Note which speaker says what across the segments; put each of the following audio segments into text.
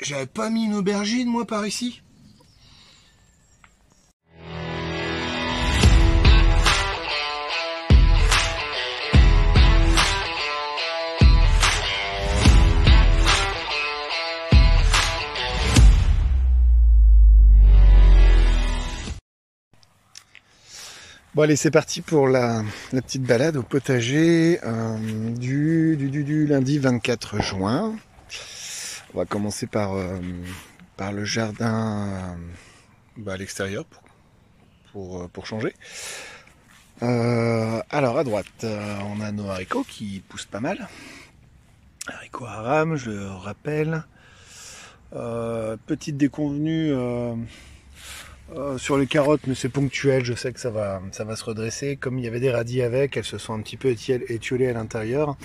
Speaker 1: J'avais pas mis une aubergine moi par ici. Bon allez, c'est parti pour la petite balade au potager du lundi 24 juin. On va commencer par le jardin à l'extérieur pour changer. Alors à droite, on a nos haricots qui poussent pas mal. Haricots haram, je le rappelle. Petite déconvenue sur les carottes, mais c'est ponctuel, je sais que ça va se redresser. Comme il y avait des radis avec, elles se sont un petit peu étiolées à l'intérieur.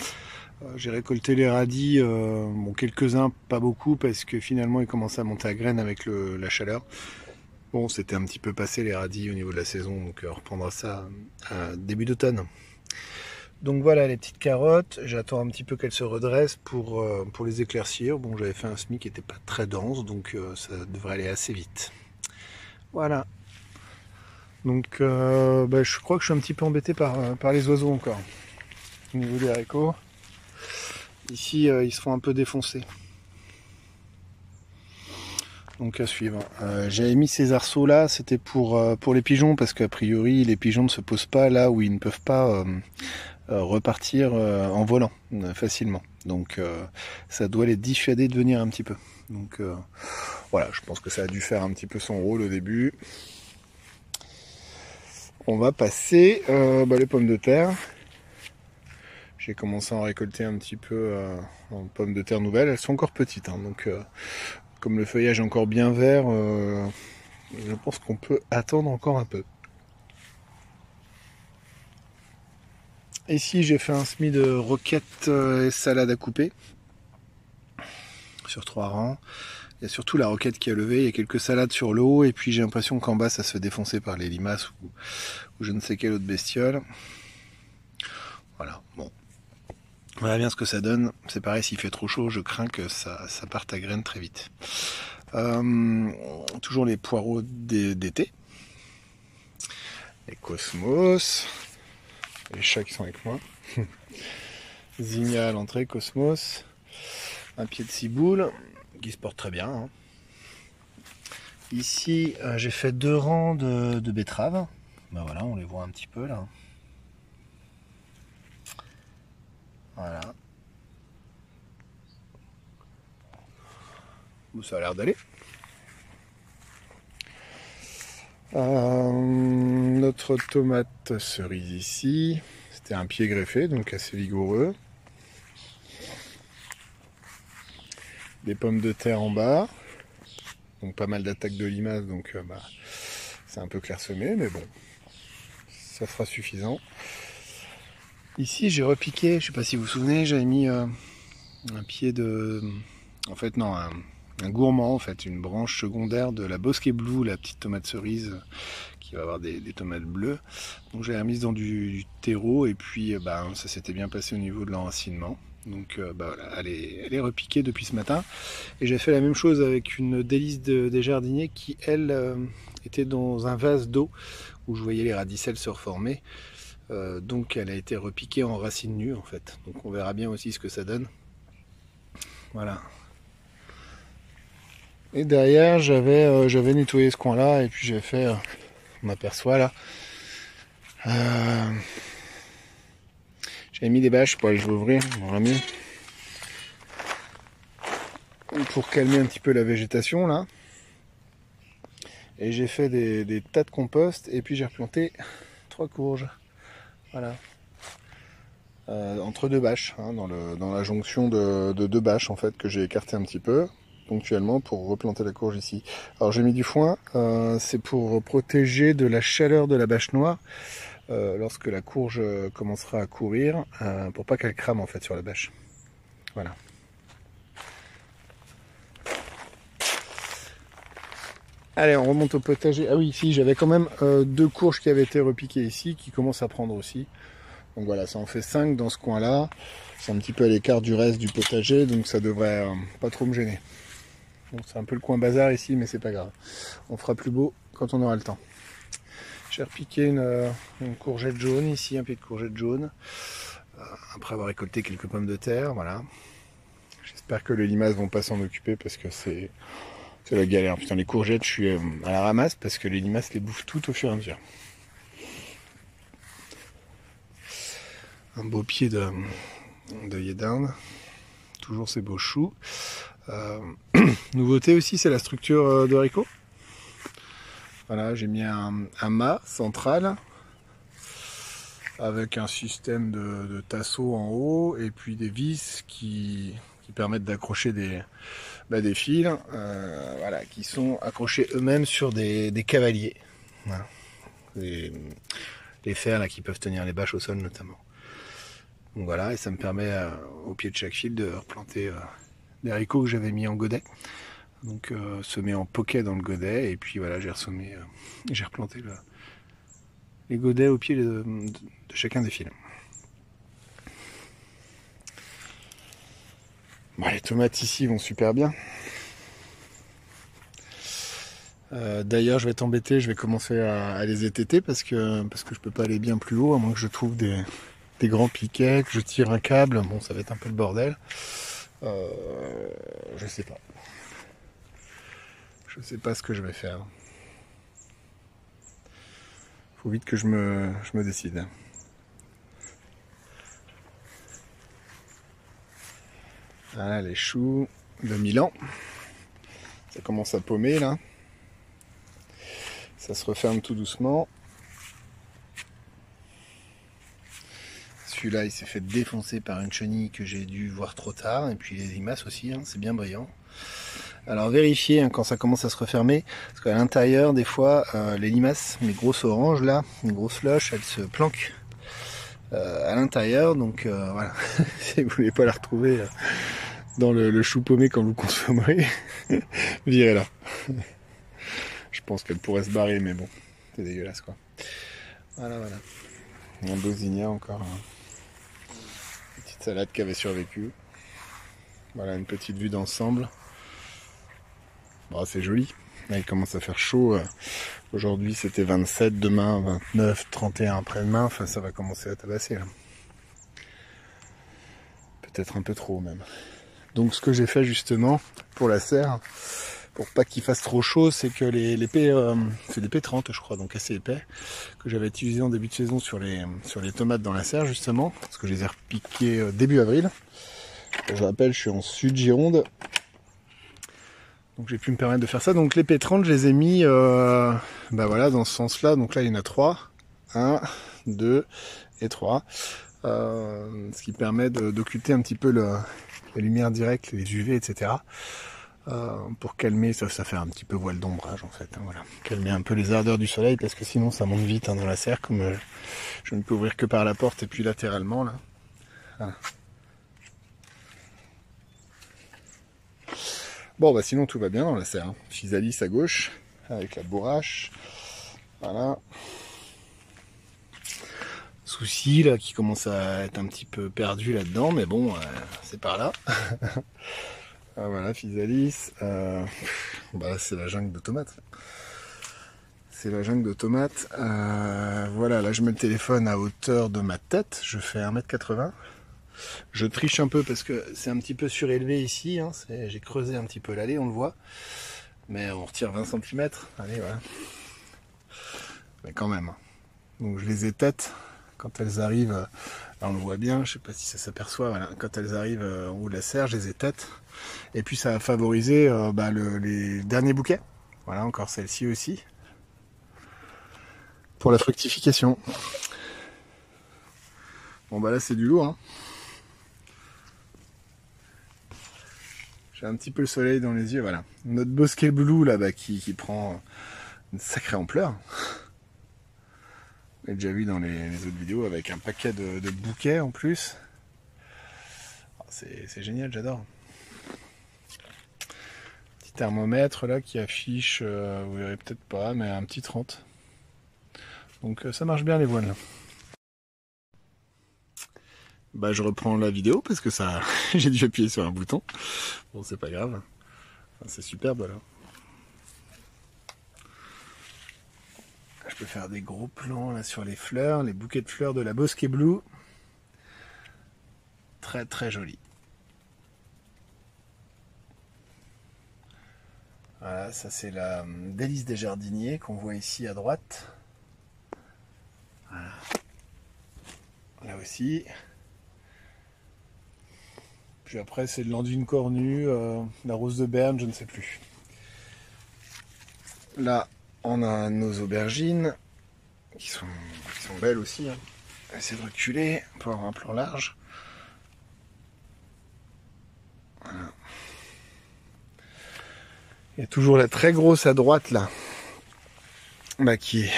Speaker 1: J'ai récolté les radis, bon, quelques-uns, pas beaucoup, parce que finalement ils commençaient à monter à graines avec la chaleur. Bon, c'était un petit peu passé les radis au niveau de la saison, donc on reprendra ça début d'automne. Donc voilà les petites carottes, j'attends un petit peu qu'elles se redressent pour les éclaircir. Bon, j'avais fait un semis qui n'était pas très dense, donc ça devrait aller assez vite. Voilà. Donc je crois que je suis un petit peu embêté par les oiseaux encore. Au niveau des haricots. Ici ils se font un peu défoncer. Donc à suivre. J'avais mis ces arceaux là, c'était pour les pigeons, parce qu'a priori les pigeons ne se posent pas là où ils ne peuvent pas repartir en volant facilement. Donc ça doit les dissuader de venir un petit peu. Donc voilà, je pense que ça a dû faire un petit peu son rôle au début. On va passer les pommes de terre. J'ai commencé à en récolter un petit peu en pommes de terre nouvelles. Elles sont encore petites, hein, donc comme le feuillage est encore bien vert, je pense qu'on peut attendre encore un peu. Ici j'ai fait un semis de roquettes et salade à couper sur 3 rangs. Il y a surtout la roquette qui a levé, il y a quelques salades sur le haut, et puis j'ai l'impression qu'en bas ça se fait défoncer par les limaces ou je ne sais quelle autre bestiole. Voilà, bon. On verra bien ce que ça donne. C'est pareil, s'il fait trop chaud, je crains que ça parte à graines très vite. Toujours les poireaux d'été. Les cosmos. Les chats qui sont avec moi. Zinnia à l'entrée, cosmos. Un pied de ciboule qui se porte très bien. Hein. Ici, j'ai fait 2 rangs de betteraves. Ben voilà, on les voit un petit peu là. Voilà. Bon, ça a l'air d'aller. Notre tomate cerise ici. C'était un pied greffé, donc assez vigoureux. Des pommes de terre en bas. Donc pas mal d'attaques de limaces, donc c'est un peu clairsemé, mais bon, ça sera suffisant. Ici j'ai repiqué, je sais pas si vous vous souvenez, j'avais mis un pied de... En fait non, un gourmand en fait, une branche secondaire de la Bosquet Blue, la petite tomate cerise qui va avoir des tomates bleues. Donc j'ai remise dans du terreau et puis ça s'était bien passé au niveau de l'enracinement. Donc voilà, elle est repiquée depuis ce matin. Et j'ai fait la même chose avec une délice des jardiniers qui, elle, était dans un vase d'eau où je voyais les radicelles se reformer. Donc elle a été repiquée en racines nues en fait. Donc on verra bien aussi ce que ça donne. Voilà. Et derrière j'avais nettoyé ce coin là et puis j'ai fait, on aperçoit là, j'avais mis des bâches, je vais ouvrir, on verra mieux. Pour calmer un petit peu la végétation là. Et j'ai fait des tas de compost et puis j'ai replanté 3 courges. Voilà. Entre 2 bâches, hein, dans la jonction de 2 bâches en fait que j'ai écarté un petit peu ponctuellement pour replanter la courge ici. Alors j'ai mis du foin, c'est pour protéger de la chaleur de la bâche noire lorsque la courge commencera à courir, pour pas qu'elle crame en fait sur la bâche. Voilà. Allez, on remonte au potager. Ah oui, ici j'avais quand même 2 courges qui avaient été repiquées ici, qui commencent à prendre aussi. Donc voilà, ça en fait 5 dans ce coin-là. C'est un petit peu à l'écart du reste du potager, donc ça devrait pas trop me gêner. Bon, c'est un peu le coin bazar ici, mais c'est pas grave. On fera plus beau quand on aura le temps. J'ai repiqué une courgette jaune ici, un pied de courgette jaune. Après avoir récolté quelques pommes de terre, voilà. J'espère que les limaces vont pas s'en occuper parce que c'est la galère. Putain, les courgettes, je suis à la ramasse parce que les limaces les bouffent toutes au fur et à mesure. Un beau pied d'œillet d'Inde. Toujours ces beaux choux. Nouveauté aussi, c'est la structure de haricot. Voilà, j'ai mis un mât central avec un système de tasseau en haut et puis des vis qui permettent d'accrocher des fils voilà, qui sont accrochés eux-mêmes sur des cavaliers. Voilà. Les fers là, qui peuvent tenir les bâches au sol notamment. Donc voilà, et ça me permet au pied de chaque fil de replanter des haricots que j'avais mis en godet. Donc semé en poquet dans le godet, et puis voilà, j'ai ressemé, j'ai replanté les godets au pied de chacun des fils. Bon, les tomates ici vont super bien. D'ailleurs, je vais t'embêter, je vais commencer à les étêter parce que je peux pas aller bien plus haut, à moins que je trouve des grands piquets, que je tire un câble. Bon, ça va être un peu le bordel. Je sais pas. Je sais pas ce que je vais faire. Faut vite que je me décide. Voilà les choux de Milan. Ça commence à paumer là. Ça se referme tout doucement. Celui-là, il s'est fait défoncer par une chenille que j'ai dû voir trop tard. Et puis les limaces aussi, hein, c'est bien brillant. Alors vérifiez hein, quand ça commence à se refermer, parce qu'à l'intérieur, des fois, les limaces, mes grosses oranges là, mes grosses floches, elles se planquent à l'intérieur. Donc voilà, si vous voulez pas la retrouver dans le chou paumé quand vous consommerez, virez-la. Je pense qu'elle pourrait se barrer, mais bon, c'est dégueulasse quoi. Voilà, voilà. Un beau zinnia encore. Une petite salade qui avait survécu. Voilà, une petite vue d'ensemble. Bon, c'est joli. Là, il commence à faire chaud. Aujourd'hui, c'était 27, demain 29, 31 après-demain. Enfin, ça va commencer à tabasser là. Peut-être un peu trop même. Donc, ce que j'ai fait justement pour la serre, pour pas qu'il fasse trop chaud, c'est que l'épée, c'est des P30 je crois, donc assez épais, que j'avais utilisé en début de saison sur les tomates dans la serre justement, parce que je les ai repiquées début avril. Je rappelle, je suis en sud Gironde, donc j'ai pu me permettre de faire ça. Donc les P30, je les ai mis bah voilà, dans ce sens-là. Donc là, il y en a 3. 1, 2 et 3. Ce qui permet d'occulter un petit peu la lumière directe, les UV, etc. Pour calmer, ça fait un petit peu voile d'ombrage en fait. Hein, voilà. Calmer un peu les ardeurs du soleil, parce que sinon ça monte vite hein, dans la serre, comme je ne peux ouvrir que par la porte et puis latéralement là. Voilà. Bon bah sinon tout va bien dans la serre. Hein. Physalis à gauche, avec la bourrache. Voilà. Souci là qui commence à être un petit peu perdu là-dedans, mais bon, c'est par là. Ah, voilà, Physalis. Bah c'est la jungle de tomates. C'est la jungle de tomates. Voilà, là je mets le téléphone à hauteur de ma tête. Je fais 1m80. Je triche un peu parce que c'est un petit peu surélevé ici. Hein. J'ai creusé un petit peu l'allée, on le voit. Mais on retire 20 cm. Allez, voilà. Mais quand même. Donc je les étête quand elles arrivent. Là on le voit bien, je sais pas si ça s'aperçoit. Voilà. Quand elles arrivent en haut de la serre, je les étête. Et puis ça va favoriser les derniers bouquets. Voilà, encore celle-ci aussi. Pour la fructification. Bon bah là c'est du lourd. Hein. J'ai un petit peu le soleil dans les yeux, voilà. Notre bosquet blue là-bas qui prend une sacrée ampleur. J'ai déjà vu dans les autres vidéos avec un paquet de bouquets en plus. C'est génial, j'adore. Petit thermomètre là qui affiche, vous verrez peut-être pas, mais un petit 30. Donc ça marche bien les voiles. Bah je reprends la vidéo parce que ça j'ai dû appuyer sur un bouton. Bon c'est pas grave. C'est superbe là. Je peux faire des gros plans là sur les fleurs, les bouquets de fleurs de la Bosquet Blue. Très très joli. Voilà, ça c'est la délice des jardiniers qu'on voit ici à droite. Voilà. Là aussi. Puis après c'est de l'Andine cornue, la rose de Berne, je ne sais plus. Là on a nos aubergines qui sont belles aussi. Hein. On va essayer de reculer pour avoir un plan large. Voilà. Il y a toujours la très grosse à droite là, qui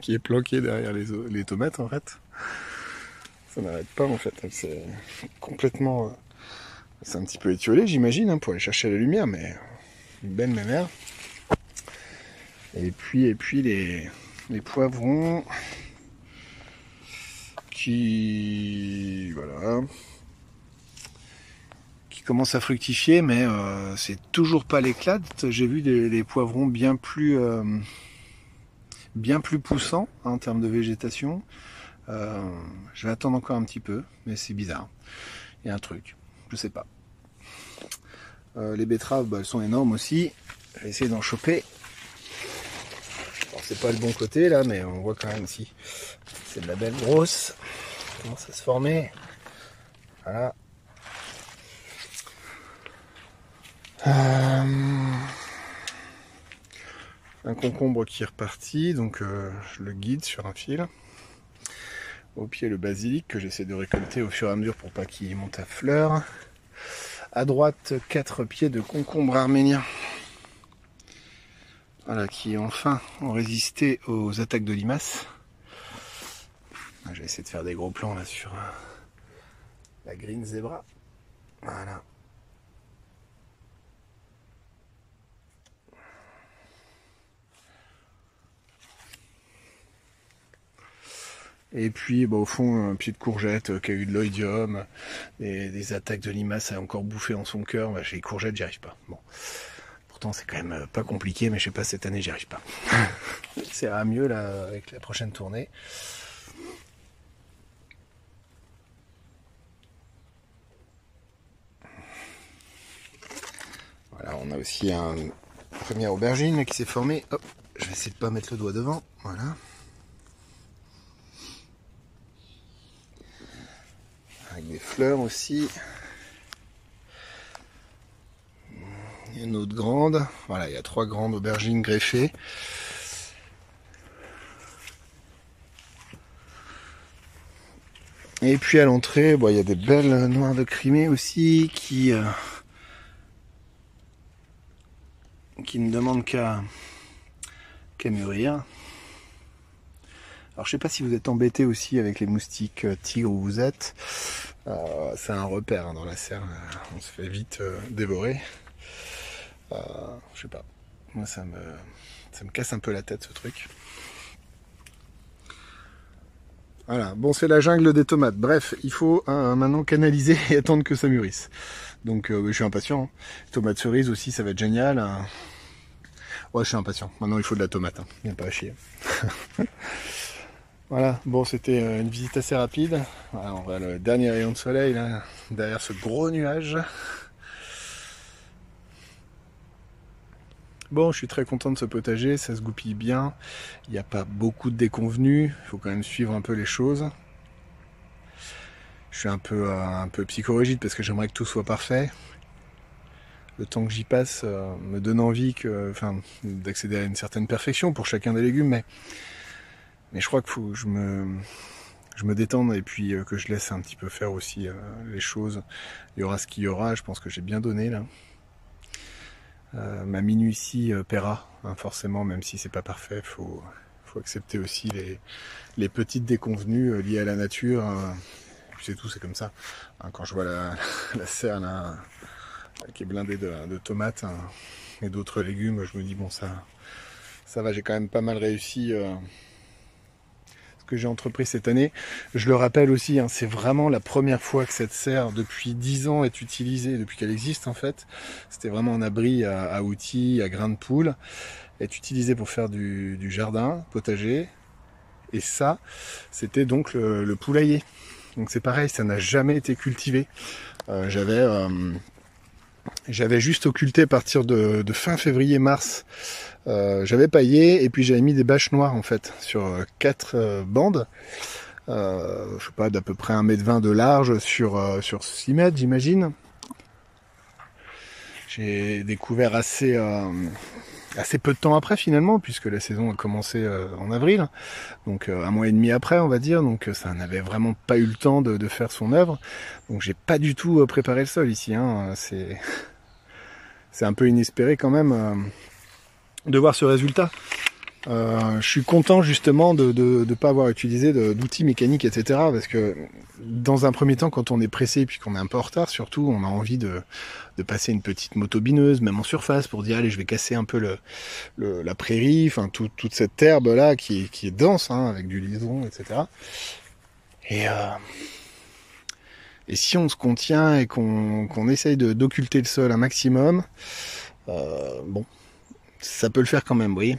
Speaker 1: est planquée derrière les tomates en fait. Ça n'arrête pas en fait. C'est complètement, c'est un petit peu étiolé j'imagine hein, pour aller chercher la lumière, mais une belle mémère. Et puis les poivrons qui commencent à fructifier, mais c'est toujours pas l'éclat. J'ai vu des poivrons bien plus poussants hein, en termes de végétation. Je vais attendre encore un petit peu, mais c'est bizarre. Il y a un truc, je sais pas. Les betteraves, elles sont énormes aussi. Je vais essayer d'en choper. Alors c'est pas le bon côté là, mais on voit quand même si c'est de la belle grosse. Comment ça se former. Voilà. Un concombre qui est reparti, donc je le guide sur un fil. Au pied le basilic que j'essaie de récolter au fur et à mesure pour pas qu'il monte à fleurs. À droite 4 pieds de concombre arménien. Voilà, qui enfin ont résisté aux attaques de limaces. Je vais essayer de faire des gros plans là sur la green zebra. Voilà. Et puis au fond un pied de courgette qui a eu de l'oïdium, des attaques de limaces a encore bouffé en son cœur. Chez les courgettes j'y arrive pas. Bon. Pourtant c'est quand même pas compliqué, mais je sais pas, cette année j'y arrive pas. Ça ira mieux là avec la prochaine tournée. Voilà, on a aussi un première aubergine qui s'est formée. Hop, je vais essayer de pas mettre le doigt devant. Voilà. Avec des fleurs aussi. Il y a une autre grande. Voilà, il y a 3 grandes aubergines greffées. Et puis à l'entrée, il y a des belles noires de Crimée aussi qui ne demandent qu'à mûrir. Alors je sais pas si vous êtes embêté aussi avec les moustiques tigres où vous êtes. C'est un repère hein, dans la serre, on se fait vite dévorer. Je sais pas, moi ça me casse un peu la tête ce truc. Voilà, bon c'est la jungle des tomates. Bref, il faut maintenant canaliser et attendre que ça mûrisse. Donc je suis impatient. Hein. Tomates cerises aussi, ça va être génial. Ouais, je suis impatient. Maintenant il faut de la tomate, hein. Il n'y a pas à chier. Voilà, bon c'était une visite assez rapide. Voilà, on voit le dernier rayon de soleil là, derrière ce gros nuage. Bon, je suis très content de ce potager, ça se goupille bien. Il n'y a pas beaucoup de déconvenues, il faut quand même suivre un peu les choses. Je suis un peu psychorigide parce que j'aimerais que tout soit parfait. Le temps que j'y passe me donne envie d'accéder à une certaine perfection pour chacun des légumes, mais je crois qu'il faut que je me détende et puis que je laisse un petit peu faire aussi les choses. Il y aura ce qu'il y aura, je pense que j'ai bien donné là. Ma minutie paiera, hein, forcément, même si c'est pas parfait, faut accepter aussi les petites déconvenues liées à la nature. C'est tout, c'est comme ça. Hein, quand je vois la serre là, qui est blindée de tomates hein, et d'autres légumes, je me dis bon ça va, j'ai quand même pas mal réussi. que j'ai entrepris cette année. Je le rappelle aussi, hein, c'est vraiment la première fois que cette serre, depuis 10 ans, est utilisée, depuis qu'elle existe en fait. C'était vraiment un abri à outils, à grains de poule. Elle est utilisée pour faire du jardin, potager. Et ça, c'était donc le poulailler. Donc c'est pareil, ça n'a jamais été cultivé. J'avais juste occulté à partir de fin février-mars. J'avais paillé et puis j'avais mis des bâches noires en fait sur 4 bandes. Je sais pas, d'à peu près 1,20 m de large sur 6 mètres, j'imagine. J'ai découvert assez peu de temps après finalement, puisque la saison a commencé en avril, donc 1 mois et demi après on va dire, donc ça n'avait vraiment pas eu le temps de faire son œuvre. Donc j'ai pas du tout préparé le sol ici, hein. C'est un peu inespéré quand même de voir ce résultat. Je suis content justement de ne pas avoir utilisé d'outils mécaniques, etc. Parce que dans un premier temps, quand on est pressé et puis qu'on est un peu en retard, surtout, on a envie de passer une petite motobineuse, même en surface, pour dire allez, je vais casser un peu la prairie, enfin toute cette herbe là qui est dense, hein, avec du liseron, etc. Et si on se contient et qu'on essaye d'occulter le sol un maximum, bon, ça peut le faire quand même, vous voyez.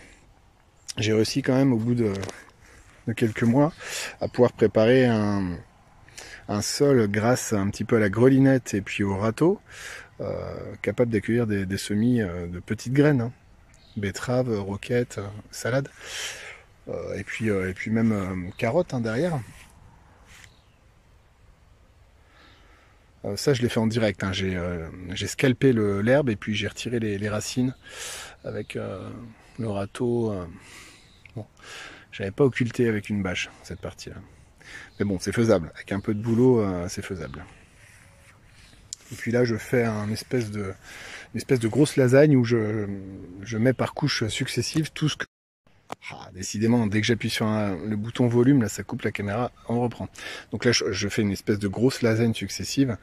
Speaker 1: J'ai réussi quand même au bout de quelques mois à pouvoir préparer un sol grâce un petit peu à la grelinette et puis au râteau, capable d'accueillir des semis de petites graines, hein. Betteraves, roquettes, salades, et puis même carottes, hein, derrière. Ça je l'ai fait en direct, hein. J'ai scalpé l'herbe et puis j'ai retiré les racines avec le râteau. Bon, j'avais pas occulté avec une bâche cette partie-là. Mais bon, c'est faisable. Avec un peu de boulot, c'est faisable. Et puis là, je fais une espèce de grosse lasagne où je mets par couches successives tout ce que... décidément, dès que j'appuie sur le bouton volume, là, ça coupe la caméra, on reprend. Donc là, je fais une espèce de grosse lasagne successive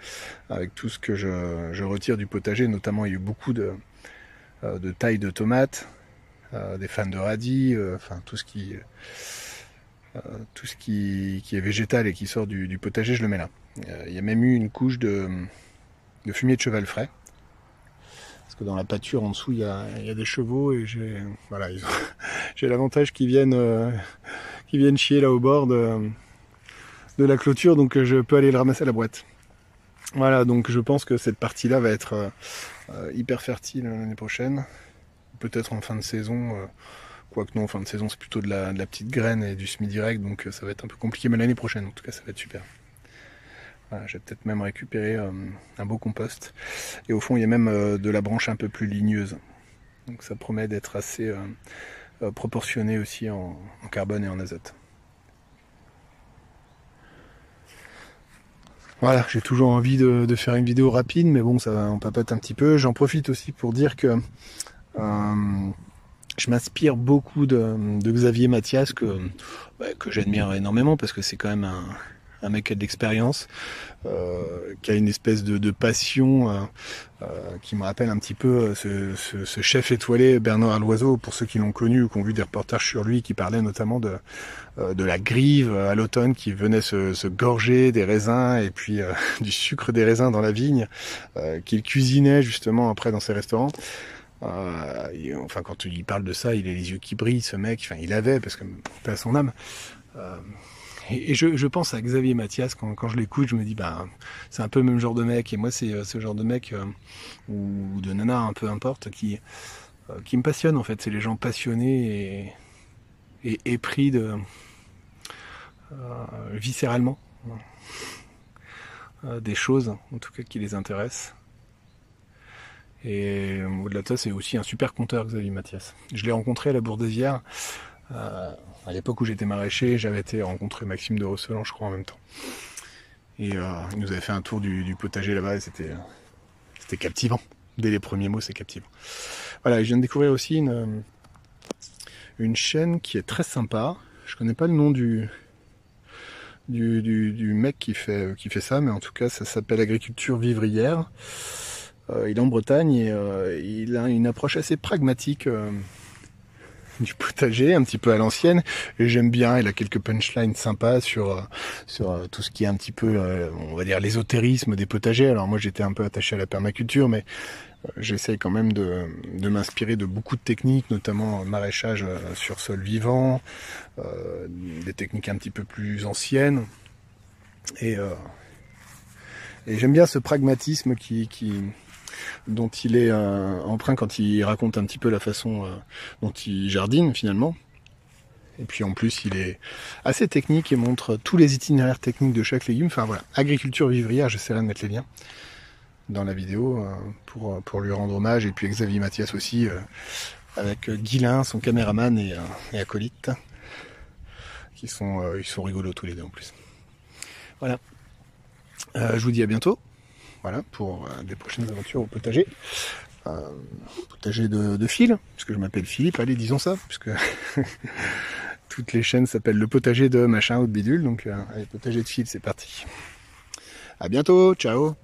Speaker 1: avec tout ce que je retire du potager. Notamment, il y a eu beaucoup de tailles de tomates, des fans de radis, enfin tout ce qui est végétal et qui sort du potager, je le mets là. Il y a même eu une couche de fumier de cheval frais, parce que dans la pâture en dessous il y a des chevaux et j'ai l'avantage qu'ils viennent chier là au bord de la clôture, donc je peux aller le ramasser à la boîte. Voilà, donc je pense que cette partie là va être hyper fertile l'année prochaine, peut-être en fin de saison, quoique non, en fin de saison c'est plutôt de la petite graine et du semi-direct, donc ça va être un peu compliqué, mais l'année prochaine en tout cas ça va être super. Voilà, j'ai peut-être même récupéré un beau compost, et au fond il y a même de la branche un peu plus ligneuse, donc ça promet d'être assez proportionné aussi en carbone et en azote. Voilà, j'ai toujours envie de faire une vidéo rapide, mais bon, ça on papote un petit peu. J'en profite aussi pour dire que je m'inspire beaucoup de Xavier Mathias, que j'admire énormément, parce que c'est quand même un mec qui a de l'expérience, qui a une espèce de passion qui me rappelle un petit peu ce chef étoilé Bernard Loiseau, pour ceux qui l'ont connu ou qui ont vu des reportages sur lui, qui parlait notamment de la grive à l'automne qui venait se gorger des raisins et puis du sucre des raisins dans la vigne, qu'il cuisinait justement après dans ses restaurants. Enfin, quand il parle de ça, il a les yeux qui brillent, ce mec. Enfin, il avait, parce que pas à son âme. Et je pense à Xavier Mathias quand je l'écoute, je me dis c'est un peu le même genre de mec, et moi c'est ce genre de mec ou de nana, un peu importe, qui me passionne en fait. C'est les gens passionnés et épris viscéralement des choses, en tout cas qui les intéressent. Et au-delà de ça, c'est aussi un super conteur, Xavier Mathias. Je l'ai rencontré à la Bourdesière. À l'époque où j'étais maraîcher, j'avais été rencontrer Maxime de Rosselan, je crois, en même temps. Et il nous avait fait un tour du potager là-bas, et c'était captivant. Dès les premiers mots, c'est captivant. Voilà, je viens de découvrir aussi une chaîne qui est très sympa. Je connais pas le nom du mec qui fait ça, mais en tout cas, ça s'appelle Agriculture Vivrière. Il est en Bretagne et il a une approche assez pragmatique du potager, un petit peu à l'ancienne. Et j'aime bien, il a quelques punchlines sympas sur tout ce qui est un petit peu, on va dire, l'ésotérisme des potagers. Alors moi j'étais un peu attaché à la permaculture, mais j'essaye quand même de m'inspirer de beaucoup de techniques, notamment maraîchage sur sol vivant, des techniques un petit peu plus anciennes. Et j'aime bien ce pragmatisme dont il est empreint quand il raconte un petit peu la façon dont il jardine finalement. Et puis en plus il est assez technique et montre tous les itinéraires techniques de chaque légume. Enfin voilà, agriculture vivrière, j'essaierai de mettre les liens dans la vidéo pour lui rendre hommage. Et puis Xavier Mathias aussi, avec Guilain, son caméraman et acolyte, ils sont rigolos tous les deux en plus. Voilà. Je vous dis à bientôt. Voilà, pour des prochaines aventures au potager. Potager de Phil, puisque je m'appelle Philippe, allez, disons ça, puisque toutes les chaînes s'appellent le potager de machin ou de bidule, donc allez, potager de Phil, c'est parti. À bientôt, ciao.